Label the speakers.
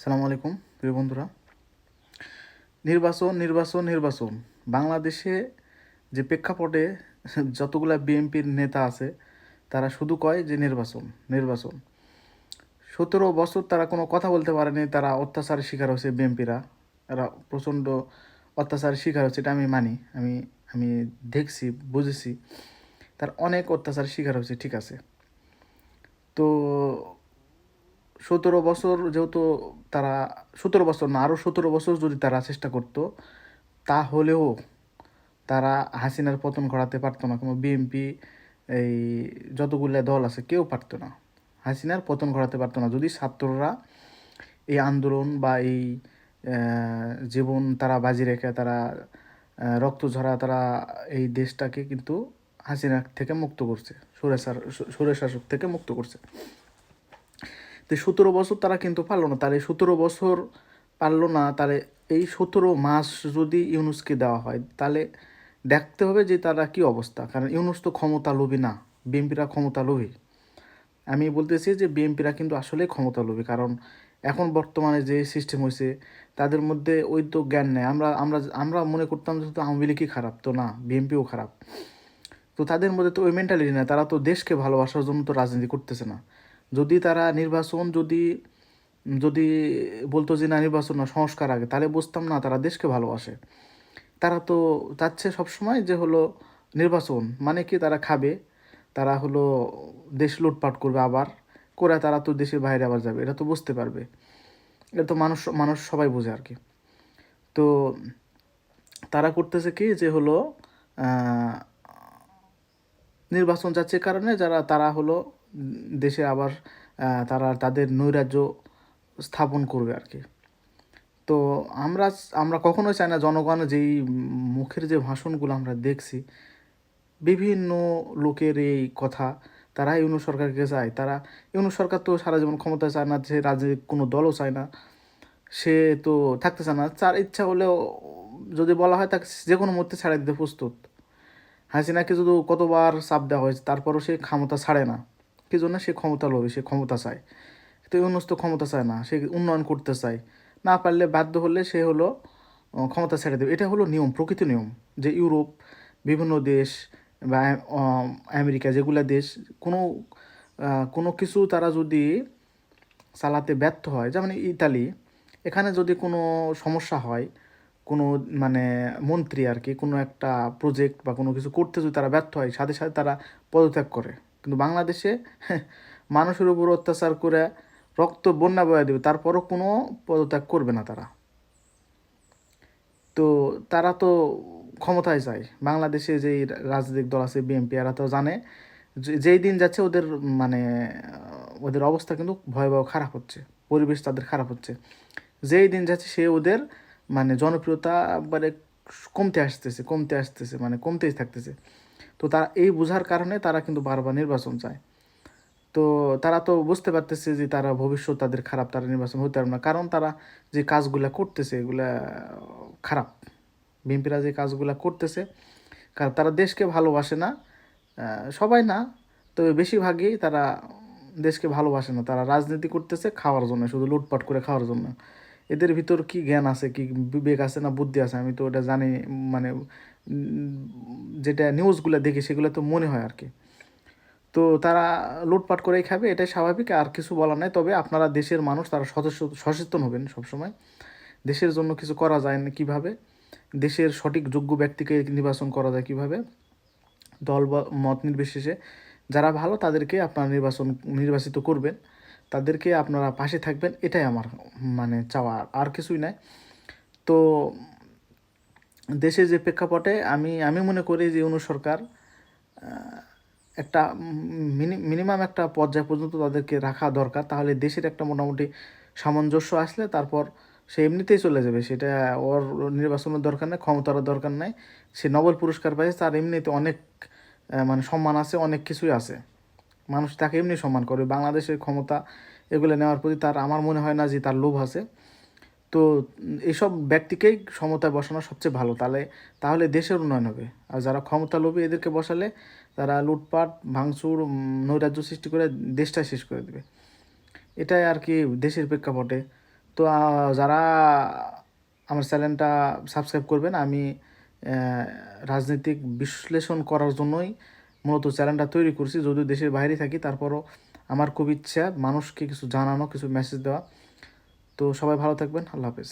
Speaker 1: সালামু আলাইকুম প্রিয় বন্ধুরা। নির্বাচন নির্বাচন নির্বাচন বাংলাদেশে যে প্রেক্ষাপটে যতগুলা বিএনপির নেতা আছে তারা শুধু কয় যে নির্বাচন নির্বাচন। 17 বছর তারা কোনো কথা বলতে পারেনি, তারা অত্যাচারের শিকার হয়েছে। বিএনপিরা এরা প্রচণ্ড অত্যাচারের শিকার হচ্ছে, এটা আমি মানি। আমি আমি দেখছি, বুঝেছি, তার অনেক অত্যাচারের শিকার হয়েছে, ঠিক আছে। তো 17 বছর যেহেতু তারা, 17 বছর না, আরও 17 বছর যদি তারা চেষ্টা করতো তাহলেও তারা হাসিনার পতন ঘটাতে পারতো না। কোনো বিএনপি, এই যতগুলো দল আছে, কেউ পারতো না, হাসিনার পতন ঘটাতে পারতো না যদি ছাত্ররা এই আন্দোলন বা এই জীবন তারা বাজি রেখে, তারা রক্ত ঝরা, তারা এই দেশটাকে কিন্তু হাসিনা থেকে মুক্ত করছে, সুরেশ শাসক থেকে মুক্ত করছে। তো 17 বছর তারা কিন্তু পারলো না। তাহলে 17 বছর পারলো না, তাহলে এই 17 মাস যদি ইউনুসকে দেওয়া হয় তাহলে দেখতে হবে যে তারা কি অবস্থা। কারণ ইউনুস তো ক্ষমতা লোভী না, বিএনপিরা ক্ষমতা লোভী। আমি বলতেছি যে বিএনপিরা কিন্তু আসলেই ক্ষমতা লোভী। কারণ এখন বর্তমানে যে সিস্টেম হয়েছে তাদের মধ্যে ওই তো জ্ঞান নেই। আমরা আমরা আমরা মনে করতাম যে আওয়ামী লীগই খারাপ, তো না, বিএনপিও খারাপ। তো তাদের মধ্যে তো ওই মেন্টালিটি না, তারা তো দেশকে ভালোবাসার জন্য তো রাজনীতি করতেছে না। যদি তারা নির্বাচন যদি যদি বলতো যে না, নির্বাচন না, সংস্কার আগে, তাহলে বুঝতাম না তারা দেশকে ভালোবাসে। তারা তো চাচ্ছে সবসময় যে হলো নির্বাচন মানে কি, তারা খাবে, তারা হলো দেশ লুটপাট করবে, আবার করে তারা তো দেশের বাইরে আবার যাবে, এটা তো বুঝতে পারবে। এটা তো মানুষ মানুষ সবাই বোঝে আর কি। তো তারা করতেছে কি যে হলো আহ, নির্বাচন যাচ্ছে কারণে যারা তারা হলো দেশে আবার তারা তাদের নৈরাজ্য স্থাপন করবে আর কি। তো আমরা আমরা কখনোই চাই না জনগণ যেই মুখের যে ভাষণগুলো আমরা দেখছি, বিভিন্ন লোকের এই কথা, তারা ইউনূস সরকারকে চায়। তারা ইউনূস সরকার তো সারা জীবন ক্ষমতা চায় না, সে রাজনৈতিক কোনো দলও চায় না, সে তো থাকতে চায় না। তার ইচ্ছা হলেও যদি বলা হয় তাকে যে কোনো মুহূর্তে ছাড়াই দিতে প্রস্তুত। হাসিনাকে যদি কতবার চাপ দেওয়া হয়েছে তারপরও সে ক্ষমতা ছাড়ে না। কি জন্য? সে ক্ষমতা লোভী, সে ক্ষমতা চায়। তো ইউনূস তো ক্ষমতা চায় না, সে উন্নয়ন করতে চায়। না পারলে, বাধ্য হলে সে হলো ক্ষমতা ছেড়ে দেবে। এটা হলো নিয়ম, প্রকৃত নিয়ম। যে ইউরোপ, বিভিন্ন দেশ বা আমেরিকা, যেগুলো দেশ কোনো কোনো কিছু তারা যদি চালাতে ব্যর্থ হয়, যেমন ইতালি, এখানে যদি কোনো সমস্যা হয়, কোনো মানে মন্ত্রী আর কি কোনো একটা প্রজেক্ট বা কোনো কিছু করতে যদি তারা ব্যর্থ হয়, সাথে সাথে তারা পদত্যাগ করে। কিন্তু বাংলাদেশে মানুষের উপর অত্যাচার করে রক্ত বন্যা বয়ে দেবে, তারপরও কোনো পদত্যাগ করবে না তারা। তো তারা তো ক্ষমতায় যায়। বাংলাদেশে যেই রাজনৈতিক দল আছে বিএনপি, এরা তো জানে যেই দিন যাচ্ছে ওদের মানে ওদের অবস্থা কিন্তু ভয়াবহ খারাপ হচ্ছে, পরিবেশ তাদের খারাপ হচ্ছে। যেই দিন যাচ্ছে সে ওদের মানে জনপ্রিয়তা একবারে কমতে আসতেছে, কমতে আসতেছে, মানে কমতেই থাকতেছে। তো তারা এই বোঝার কারণে তারা কিন্তু বারবার নির্বাচন চায়। তো তারা তো বুঝতে পারতেছে যে তারা ভবিষ্যৎ তাদের খারাপ, তারা নির্বাচন হতে পারবে না। কারণ তারা যে কাজগুলা করতেছে এগুলা খারাপ। বিএনপিরা যে কাজগুলা করতেছে কারণ তারা দেশকে ভালোবাসে না। সবাই না, তবে বেশিরভাগই তারা দেশকে ভালোবাসে না। তারা রাজনীতি করতেছে খাওয়ার জন্য, শুধু লুটপাট করে খাওয়ার জন্য। এদের ভিতর কি জ্ঞান আছে, কি বিবেক আছে না বুদ্ধি আছে, আমি তো ওটা জানি। মানে যেটা নিউজগুলো দেখি সেগুলো তো মনে হয় আর কি। তো তারা লুটপাট করেই খাবে, এটাই স্বাভাবিক, আর কিছু বলার নাই। তবে আপনারা দেশের মানুষ, তারা সচেতন হবেন সবসময়। দেশের জন্য কিছু করা যায় না কীভাবে, দেশের সঠিক যোগ্য ব্যক্তিকে নির্বাচন করা যায় কীভাবে, দল বা মত নির্বিশেষে যারা ভালো তাদেরকে আপনারা নির্বাচিত করবেন, তাদেরকে আপনারা পাশে থাকবেন, এটাই আমার মানে চাওয়া, আর কিছুই নাই। তো দেশের যে প্রেক্ষাপটে আমি আমি মনে করি যে ইউনূস সরকার একটা মিনিমাম একটা পর্যায় পর্যন্ত তাদেরকে রাখা দরকার। তাহলে দেশের একটা মোটামুটি সামঞ্জস্য আসলে তারপর সে এমনিতেই চলে যাবে। সেটা ওর নির্বাচনের দরকার নেই, ক্ষমতার দরকার নেই। সে নোবেল পুরস্কার পাইছে, তার এমনিতে অনেক মানে সম্মান আছে, অনেক কিছুই আছে। মানুষ তাকে এমনি সম্মান করবে। বাংলাদেশের ক্ষমতা এগুলো নেওয়ার প্রতি তার, আমার মনে হয় না যে তার লোভ আছে। তো এইসব ব্যক্তিকেই ক্ষমতায় বসানো সবচেয়ে ভালো। তাহলে তাহলে দেশের উন্নয়ন হবে। আর যারা ক্ষমতা লোভী এদেরকে বসালে তারা লুটপাট, ভাঙচুর, নৈরাজ্য সৃষ্টি করে দেশটা শেষ করে দেবে। এটাই আর কি দেশের প্রেক্ষাপটে। তো যারা আমার চ্যানেলটা সাবস্ক্রাইব করবেন, আমি রাজনৈতিক বিশ্লেষণ করার জন্যই মূলত চ্যানেলটা তৈরি করছি। যদিও দেশের বাইরে থাকি, তারপরও আমার খুব ইচ্ছা মানুষকে কিছু জানানো, কিছু মেসেজ দেওয়া। তো সবাই ভালো থাকবেন, আল্লাহ হাফেজ।